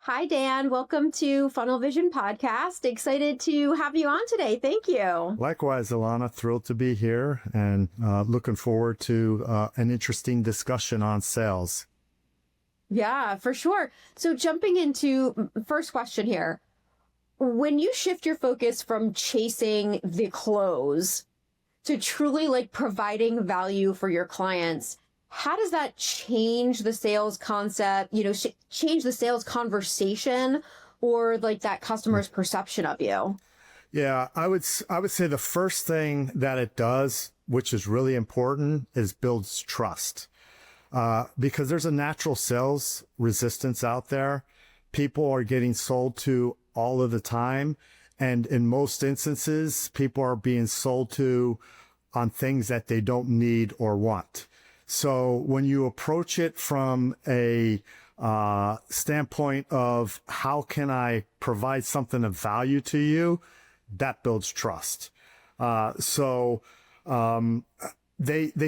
Hi, Dan. Welcome to Funnel Vision Podcast. Excited to have you on today. Thank you. Likewise, Elana, thrilled to be here and looking forward to an interesting discussion on sales. Yeah, for sure. So jumping into first question here. When you shift your focus from chasing the close to truly providing value for your clients, how does that change the sales concept, change the sales conversation or that customer's perception of you? Yeah, I would say the first thing that it does, which is really important, is builds trust. Because there's a natural sales resistance out there. People are getting sold to all of the time. And in most instances, people are being sold to on things that they don't need or want. So when you approach it from a standpoint of how can I provide something of value to you, that builds trust. They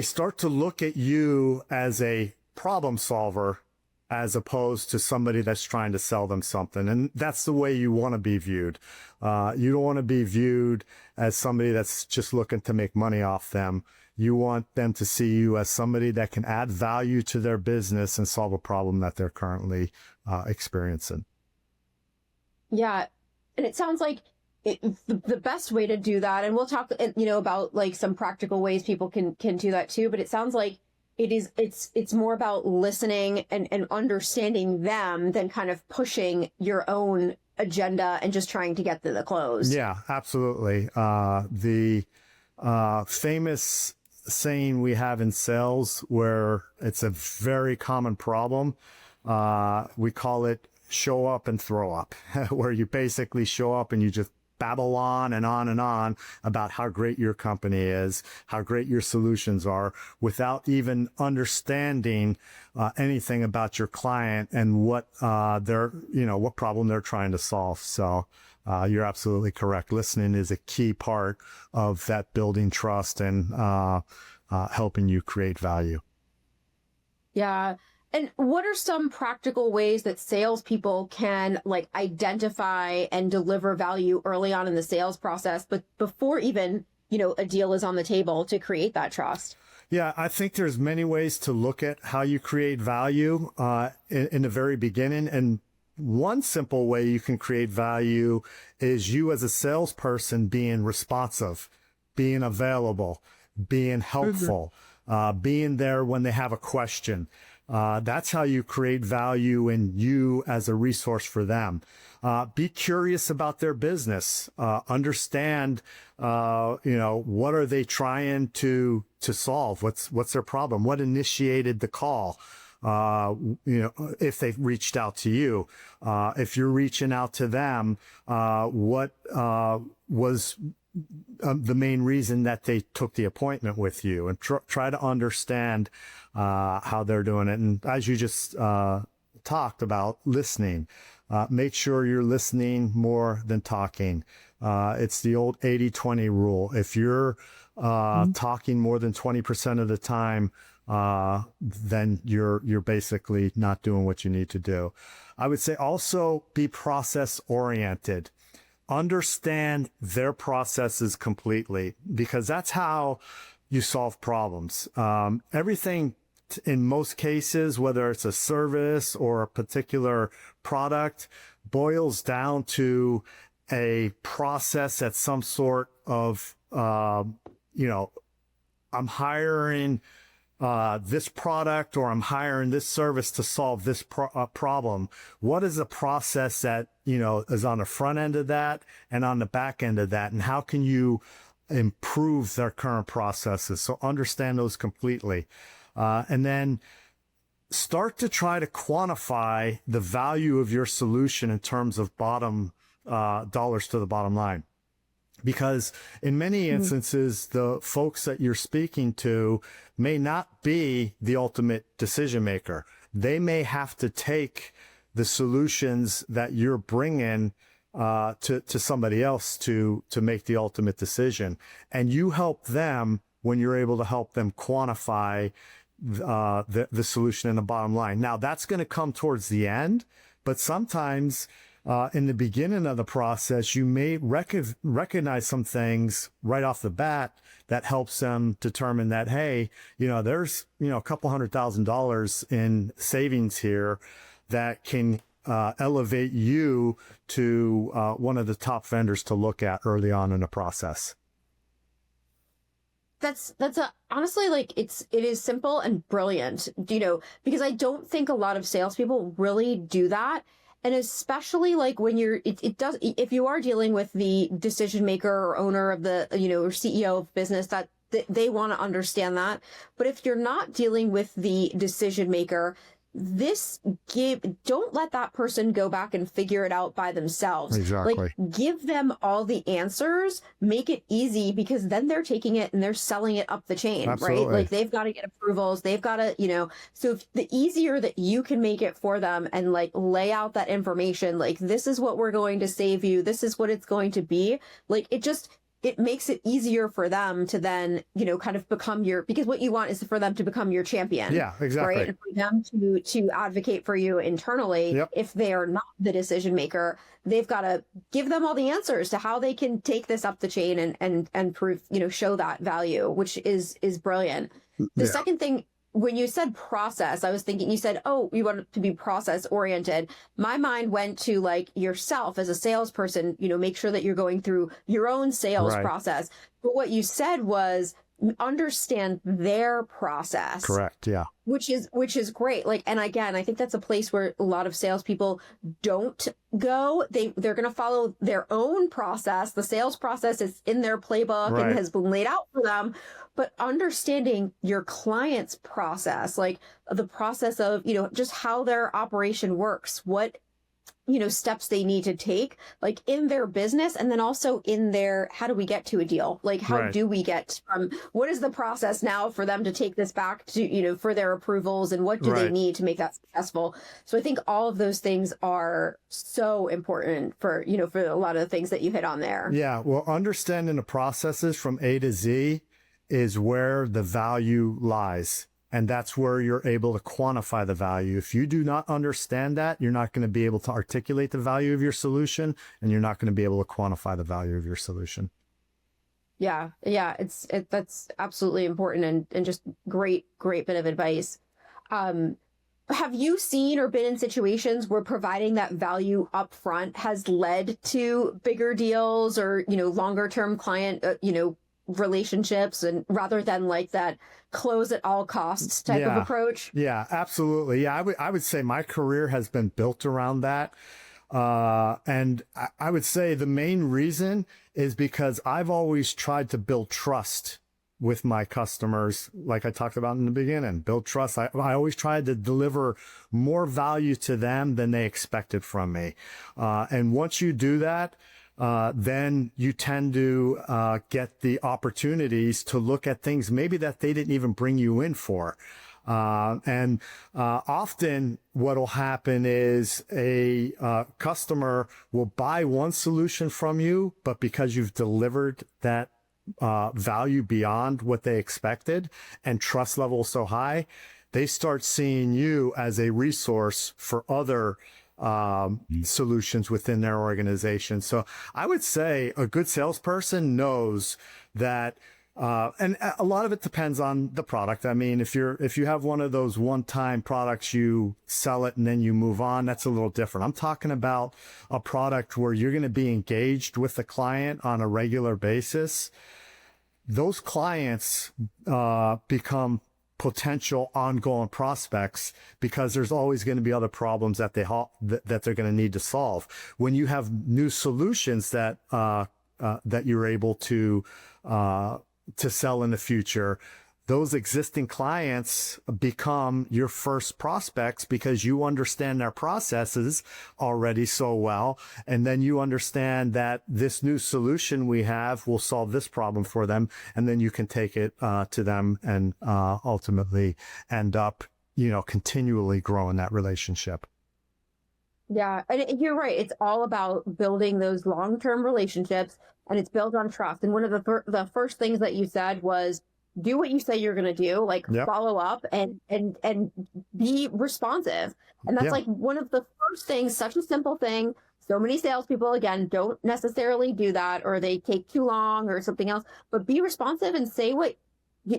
start to look at you as a problem solver as opposed to somebody that's trying to sell them something. And that's the way you want to be viewed. You don't want to be viewed as somebody that's just looking to make money off them. You want them to see you as somebody that can add value to their business and solve a problem that they're currently experiencing. Yeah. And it sounds like the best way to do that, and we'll talk, about some practical ways people can do that too. But it sounds like it's more about listening and understanding them than kind of pushing your own agenda and just trying to get to the close. Yeah, absolutely. The famous saying we have in sales where it's a very common problem, we call it show up and throw up, where you basically show up and you just babble on and on about how great your company is, how great your solutions are, without even understanding anything about your client and what what problem they're trying to solve. So you're absolutely correct. Listening is a key part of that building trust and helping you create value. Yeah. And what are some practical ways that salespeople can identify and deliver value early on in the sales process, but before even, a deal is on the table to create that trust? Yeah, I think there's many ways to look at how you create value in the very beginning. And one simple way you can create value is you as a salesperson being responsive, being available, being helpful, being there when they have a question. That's how you create value in you as a resource for them. Be curious about their business. Understand, what are they trying to solve? What's their problem? What initiated the call? If they've reached out to you, if you're reaching out to them, what was the main reason that they took the appointment with you, and try to understand how they're doing it. And as you just talked about, listening, make sure you're listening more than talking. It's the old 80-20 rule. If you're talking more than 20% of the time, then you're basically not doing what you need to do. I would say also be process oriented. Understand their processes completely, because that's how you solve problems. Everything in most cases, whether it's a service or a particular product, boils down to a process at some sort of, I'm hiring this product, or I'm hiring this service to solve this problem. What is the process that, is on the front end of that and on the back end of that? And how can you improve their current processes? So understand those completely. And then start to try to quantify the value of your solution in terms of dollars to the bottom line. Because in many instances, the folks that you're speaking to may not be the ultimate decision maker. They may have to take the solutions that you're bringing to somebody else to make the ultimate decision. And you help them when you're able to help them quantify the solution in the bottom line. Now, that's going to come towards the end, But sometimes in the beginning of the process, you may recognize some things right off the bat that helps them determine that, hey, there's, a couple $100,000 in savings here that can elevate you to one of the top vendors to look at early on in the process. That's honestly, like, it is simple and brilliant, because I don't think a lot of salespeople really do that. And especially like when if you are dealing with the decision maker or owner of the, or CEO of business, that they want to understand that. But if you're not dealing with the decision maker, don't let that person go back and figure it out by themselves. Exactly. Like, give them all the answers, make it easy, because then they're taking it and they're selling it up the chain. Absolutely. Right? Like, they've got to get approvals. They've got to, so if the easier that you can make it for them and like lay out that information, like, this is what we're going to save you, this is what it's going to be, like, it makes it easier for them to then, kind of become because what you want is for them to become your champion. Yeah, exactly. Right. And for them to advocate for you internally. Yep. If they are not the decision maker, they've got to give them all the answers to how they can take this up the chain and prove, show that value, which is brilliant. The second thing, when you said process, I was thinking, you said, oh, you want it to be process oriented. My mind went to like yourself as a salesperson, make sure that you're going through your own sales process. But what you said was understand their process. Correct. Yeah. Which is great. Like, and again, I think that's a place where a lot of salespeople don't go. They're going to follow their own process. The sales process is in their playbook and has been laid out for them. But understanding your client's process, like the process of, just how their operation works, what, steps they need to take, like in their business, and then also in their, how do we get to a deal? Like, how do we get from, what is the process now for them to take this back to, for their approvals, and what do they need to make that successful? So I think all of those things are so important for, for a lot of the things that you hit on there. Yeah. Well, understanding the processes from A to Z is where the value lies. And that's where you're able to quantify the value. If you do not understand that, you're not going to be able to articulate the value of your solution, and you're not going to be able to quantify the value of your solution. Yeah. Yeah. That's absolutely important, and just great bit of advice. Have you seen or been in situations where providing that value up front has led to bigger deals or, longer term client, relationships, and rather than like that close at all costs type of approach? Yeah, absolutely. Yeah, I would say my career has been built around that. And I would say the main reason is because I've always tried to build trust with my customers. Like I talked about in the beginning, build trust. I always tried to deliver more value to them than they expected from me. And once you do that, then you tend to get the opportunities to look at things maybe that they didn't even bring you in for. And often what will happen is a customer will buy one solution from you, but because you've delivered that value beyond what they expected and trust level so high, they start seeing you as a resource for other solutions within their organization. So I would say a good salesperson knows that, and a lot of it depends on the product. I mean, if you have one of those one-time products, you sell it and then you move on, that's a little different. I'm talking about a product where you're going to be engaged with the client on a regular basis. Those clients become potential ongoing prospects because there's always going to be other problems that that they're going to need to solve. When you have new solutions that you're able to sell in the future, those existing clients become your first prospects because you understand their processes already so well. And then you understand that this new solution we have will solve this problem for them. And then you can take it to them and ultimately end up, continually growing that relationship. Yeah, and you're right. It's all about building those long-term relationships, and it's built on trust. And one of the first things that you said was do what you say you're going to do, like Yep. follow up and be responsive. And that's Yeah. like one of the first things, such a simple thing. So many salespeople, again, don't necessarily do that, or they take too long or something else, but be responsive and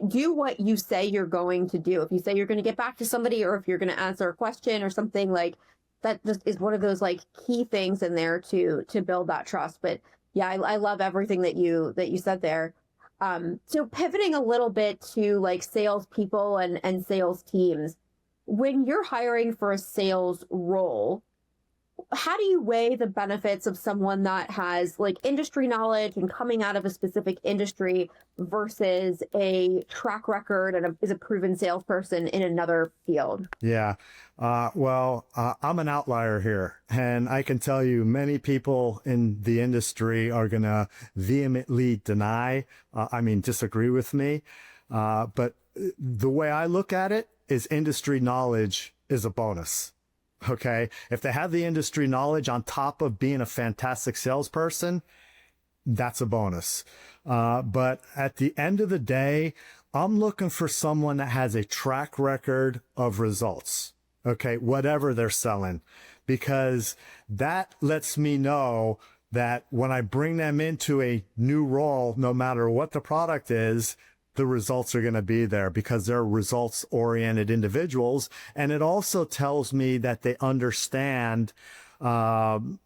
do what you say you're going to do. If you say you're going to get back to somebody, or if you're going to answer a question or something, like that just is one of those like key things in there to build that trust. But yeah, I love everything that you said there. So pivoting a little bit to like salespeople and sales teams, when you're hiring for a sales role, how do you weigh the benefits of someone that has like industry knowledge and coming out of a specific industry versus a track record and is a proven salesperson in another field? Yeah. I'm an outlier here, and I can tell you many people in the industry are going to vehemently disagree with me. But the way I look at it is industry knowledge is a bonus. Okay. If they have the industry knowledge on top of being a fantastic salesperson, that's a bonus. But at the end of the day, I'm looking for someone that has a track record of results. Okay. Whatever they're selling, because that lets me know that when I bring them into a new role, no matter what the product is, the results are going to be there because they're results oriented individuals. And it also tells me that they understand, the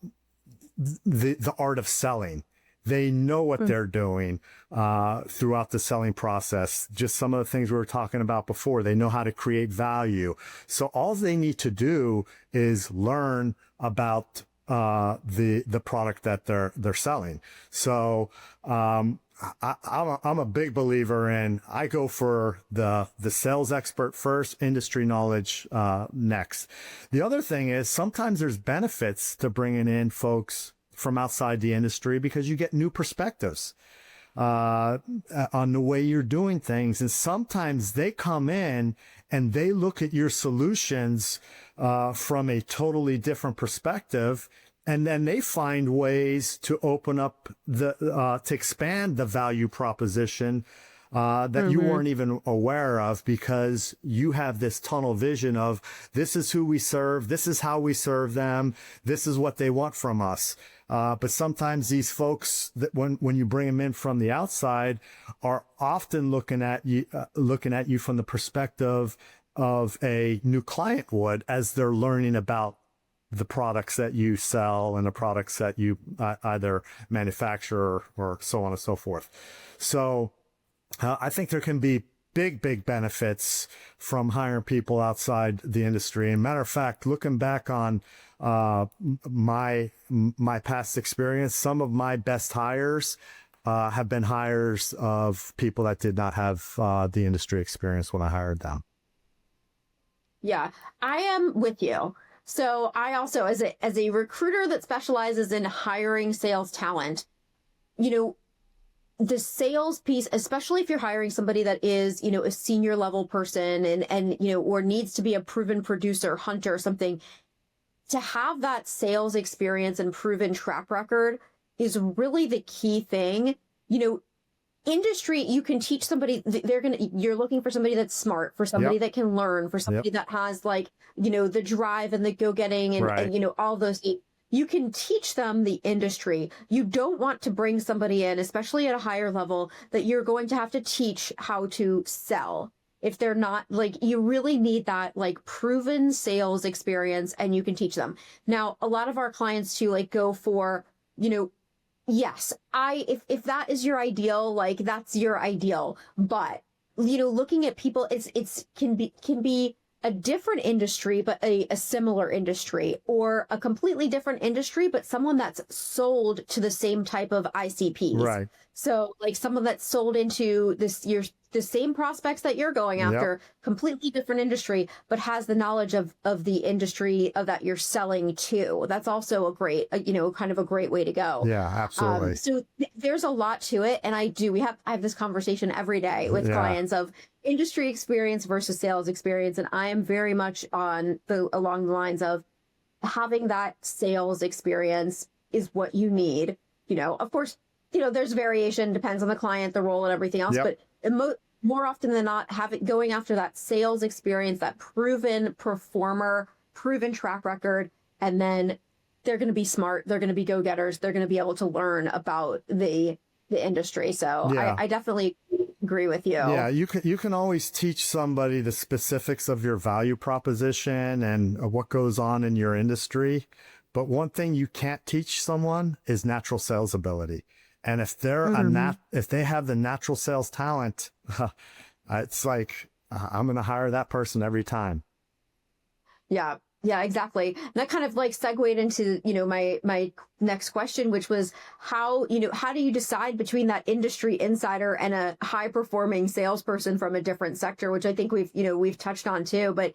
art of selling. They know what they're doing, throughout the selling process. Just some of the things we were talking about before. They know how to create value. So all they need to do is learn about, the product that they're selling. So, I'm a big believer in, I go for the sales expert first, industry knowledge next. The other thing is sometimes there's benefits to bringing in folks from outside the industry because you get new perspectives on the way you're doing things. And sometimes they come in and they look at your solutions from a totally different perspective. And then they find ways to open up to expand the value proposition that you weren't even aware of, because you have this tunnel vision of this is who we serve. This is how we serve them. This is what they want from us. But sometimes these folks that when you bring them in from the outside are often looking at you from the perspective of a new client would, as they're learning about the products that you sell and the products that you either manufacture or so on and so forth. So I think there can be big benefits from hiring people outside the industry. And matter of fact, looking back on my past experience, some of my best hires have been hires of people that did not have the industry experience when I hired them. Yeah, I am with you. So I also, as a recruiter that specializes in hiring sales talent, the sales piece, especially if you're hiring somebody that is, a senior level person and or needs to be a proven producer, hunter, or something, to have that sales experience and proven track record is really the key thing. Industry, you can teach somebody, you're looking for somebody that's smart, for somebody that can learn, for somebody that has the drive and the go-getting and all those. You can teach them the industry. You don't want to bring somebody in, especially at a higher level, that you're going to have to teach how to sell. If they're not, you really need that proven sales experience, and you can teach them. Now, a lot of our clients too, go for, yes, if that is your ideal, that's your ideal. But, looking at people, it's can be a different industry, but a similar industry, or a completely different industry, but someone that's sold to the same type of ICPs. Right. So someone that's sold into the same prospects that you're going after, completely different industry, but has the knowledge of the industry that you're selling to. That's also a great, kind of a great way to go. Yeah, absolutely. So there's a lot to it. And I have this conversation every day with clients of industry experience versus sales experience. And I am very much along the lines of having that sales experience is what you need. Of course, there's variation, depends on the client, the role, and everything else. But more often than not, going after that sales experience, that proven performer, proven track record, and then they're going to be smart, they're going to be go-getters, they're going to be able to learn about the industry. So Yeah. I definitely agree with you. Yeah, you can always teach somebody the specifics of your value proposition and what goes on in your industry. But one thing you can't teach someone is natural sales ability. And if they're if they have the natural sales talent, it's like I'm going to hire that person every time. Yeah. Yeah, exactly. And that kind of like segued into, my next question, which was how do you decide between that industry insider and a high performing salesperson from a different sector, which I think we've touched on too. But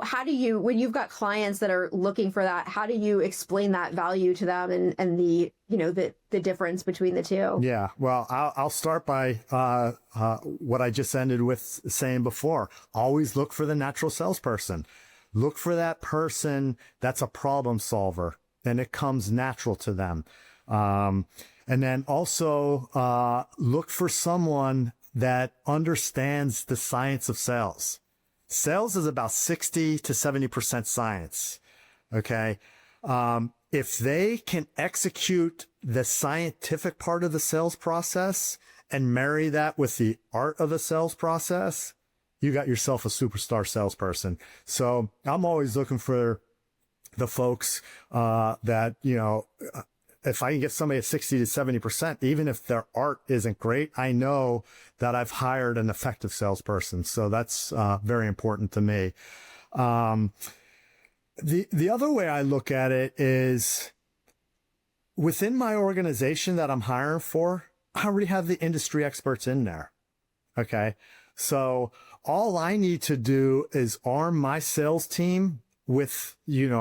how do you, when you've got clients that are looking for that, how do you explain that value to them and the difference between the two? Yeah, well, I'll start by what I just ended with saying before. Always look for the natural salesperson. Look for that person that's a problem solver and it comes natural to them. And then also look for someone that understands the science of sales. Sales is about 60 to 70% science. Okay. If they can execute the scientific part of the sales process and marry that with the art of the sales process, you got yourself a superstar salesperson. So I'm always looking for the folks that, if I can get somebody at 60 to 70%, even if their art isn't great, I know that I've hired an effective salesperson. So that's very important to me. The other way I look at it is within my organization that I'm hiring for, I already have the industry experts in there. Okay. So all I need to do is arm my sales team with,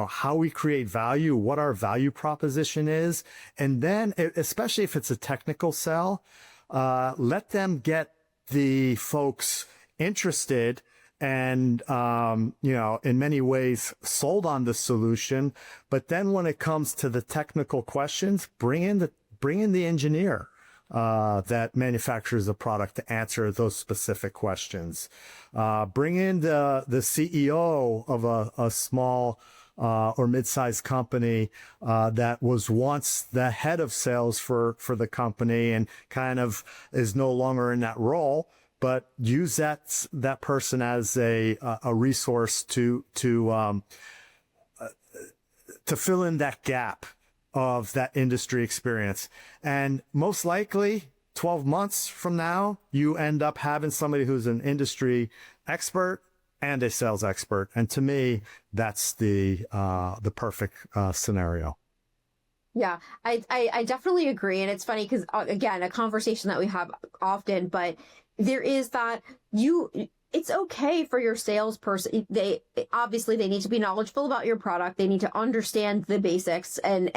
how we create value, what our value proposition is. And then, especially if it's a technical sell, let them get the folks interested and, in many ways sold on the solution. But then when it comes to the technical questions, bring in the engineer that manufactures the product to answer those specific questions. Bring in the CEO of a small or mid-sized company that was once the head of sales for the company and kind of is no longer in that role, but use that person as a resource to fill in that gap of that industry experience. And most likely 12 months from now, you end up having somebody who's an industry expert and a sales expert. And to me, that's the perfect scenario. Yeah, I definitely agree. And it's funny because, again, a conversation that we have often, but there is that it's okay for your salesperson. They need to be knowledgeable about your product. They need to understand the basics and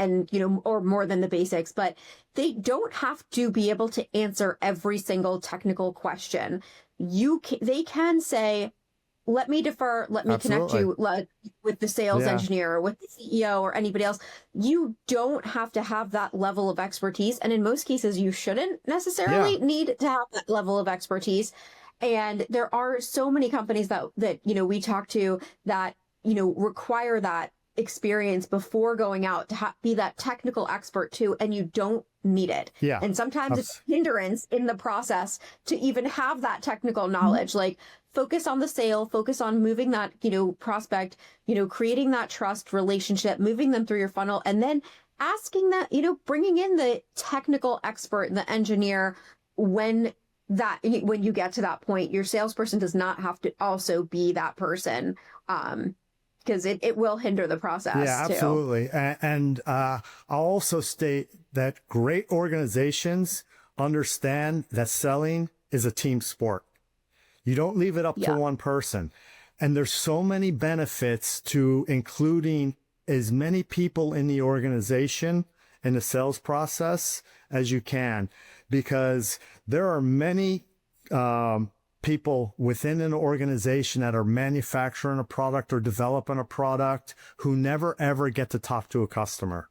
or more than the basics, but they don't have to be able to answer every single technical question. They can say, let me defer, let me connect you with the sales engineer or with the CEO or anybody else. You don't have to have that level of expertise. And in most cases, you shouldn't necessarily need to have that level of expertise. And there are so many companies that we talk to that, require that experience before going out to be that technical expert too. And you don't need it. Yeah. And sometimes it's a hindrance in the process to even have that technical knowledge. Like focus on the sale, focus on moving that, prospect, creating that trust relationship, moving them through your funnel, and then asking that, bringing in the technical expert, the engineer when you get to that point. Your salesperson does not have to also be that person, because it will hinder the process. Yeah, absolutely. Too. And I'll also state that great organizations understand that selling is a team sport. You don't leave it up to one person. And there's so many benefits to including as many people in the organization in the sales process as you can, because there are many people within an organization that are manufacturing a product or developing a product who never ever get to talk to a customer.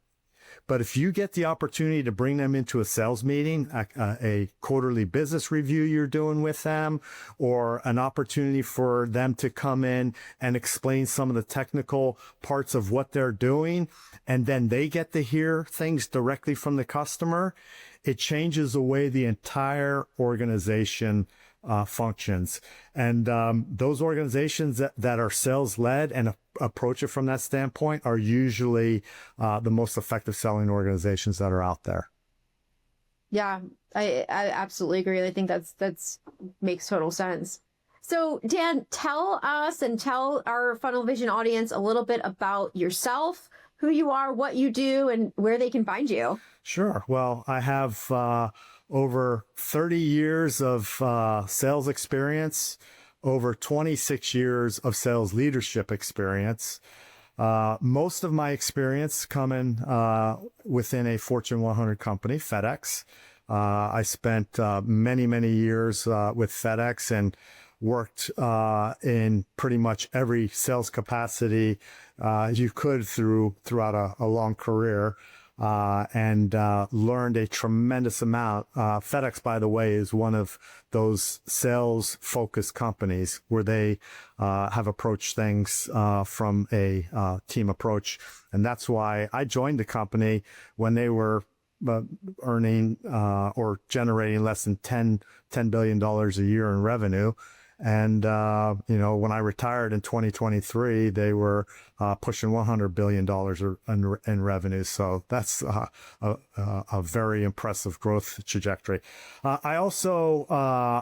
But if you get the opportunity to bring them into a sales meeting, a quarterly business review you're doing with them, or an opportunity for them to come in and explain some of the technical parts of what they're doing, and then they get to hear things directly from the customer, it changes the way the entire organization functions. And those organizations that are sales led and approach it from that standpoint are usually the most effective selling organizations that are out there. Yeah, I absolutely agree. I think that's makes total sense. So Dan, tell us and tell our Funnel Vision audience a little bit about yourself, who you are, what you do, and where they can find you. Sure. Well, I have over 30 years of sales experience, over 26 years of sales leadership experience. Most of my experience coming within a Fortune 100 company, FedEx. I spent many years with FedEx and worked in pretty much every sales capacity you could throughout a long career. And learned a tremendous amount. FedEx, by the way, is one of those sales-focused companies where they have approached things from a team approach. And that's why I joined the company when they were earning or generating less than $10 billion a year in revenue. And, when I retired in 2023, they were pushing $100 billion in revenue. So that's a very impressive growth trajectory. I also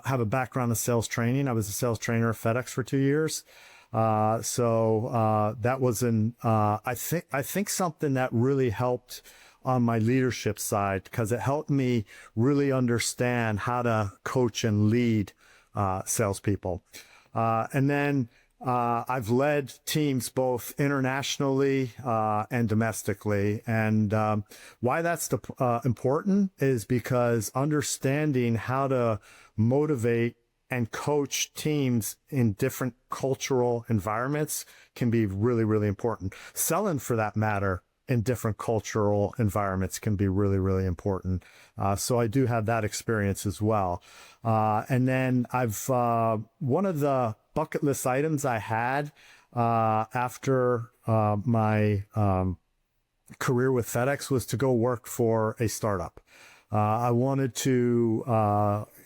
have a background in sales training. I was a sales trainer at FedEx for 2 years. So that was I think something that really helped on my leadership side, because it helped me really understand how to coach and lead salespeople. And then I've led teams both internationally and domestically. And why that's important is because understanding how to motivate and coach teams in different cultural environments can be really important. Selling, for that matter, in different cultural environments can be really important. So I do have that experience as well. And then one of the bucket list items I had after my career with FedEx was to go work for a startup. I wanted to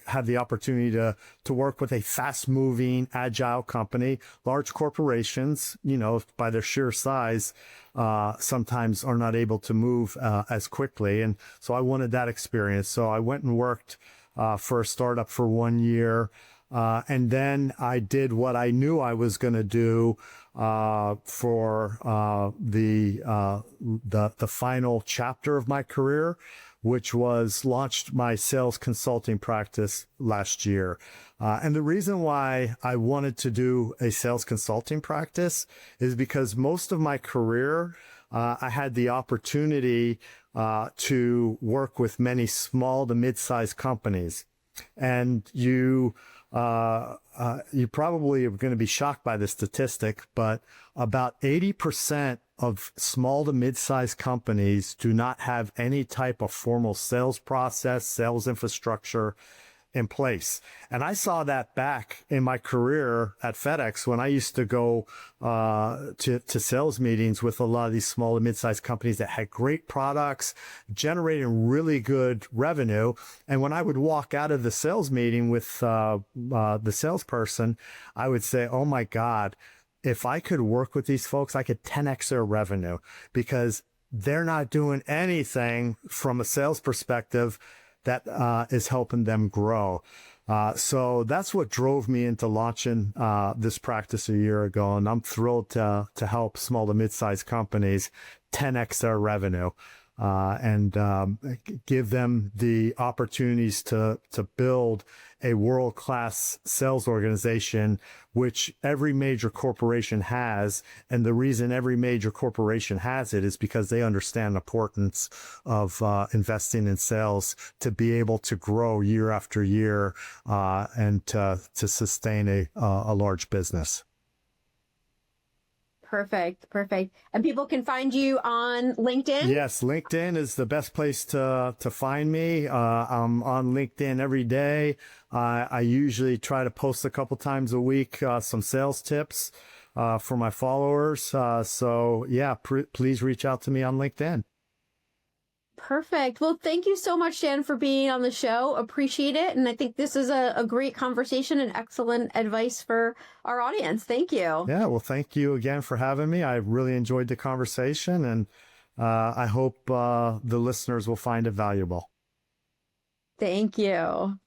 have the opportunity to work with a fast-moving, agile company. Large corporations, by their sheer size, sometimes are not able to move as quickly. And so I wanted that experience. So I went and worked for a startup for 1 year. And then I did what I knew I was going to do for the final chapter of my career, which was launched my sales consulting practice last year. And the reason why I wanted to do a sales consulting practice is because most of my career, I had the opportunity to work with many small to mid-sized companies. And you probably are going to be shocked by this statistic, but about 80% of small to mid-sized companies do not have any type of formal sales process, sales infrastructure in place. And I saw that back in my career at FedEx when I used to go to sales meetings with a lot of these small to mid-sized companies that had great products, generating really good revenue. And when I would walk out of the sales meeting with the salesperson, I would say, oh my God, if I could work with these folks, I could 10x their revenue, because they're not doing anything from a sales perspective that is helping them grow. So that's what drove me into launching this practice a year ago. And I'm thrilled to help small to mid-sized companies 10x their revenue and give them the opportunities to build a world-class sales organization, which every major corporation has. And the reason every major corporation has it is because they understand the importance of investing in sales to be able to grow year after year and to sustain a large business. Perfect. Perfect. And people can find you on LinkedIn? Yes, LinkedIn is the best place to find me. I'm on LinkedIn every day. I usually try to post a couple times a week some sales tips for my followers. So yeah, please reach out to me on LinkedIn. Perfect. Well, thank you so much, Dan, for being on the show. Appreciate it. And I think this is a great conversation and excellent advice for our audience. Thank you. Yeah, well, thank you again for having me. I really enjoyed the conversation, and I hope the listeners will find it valuable. Thank you.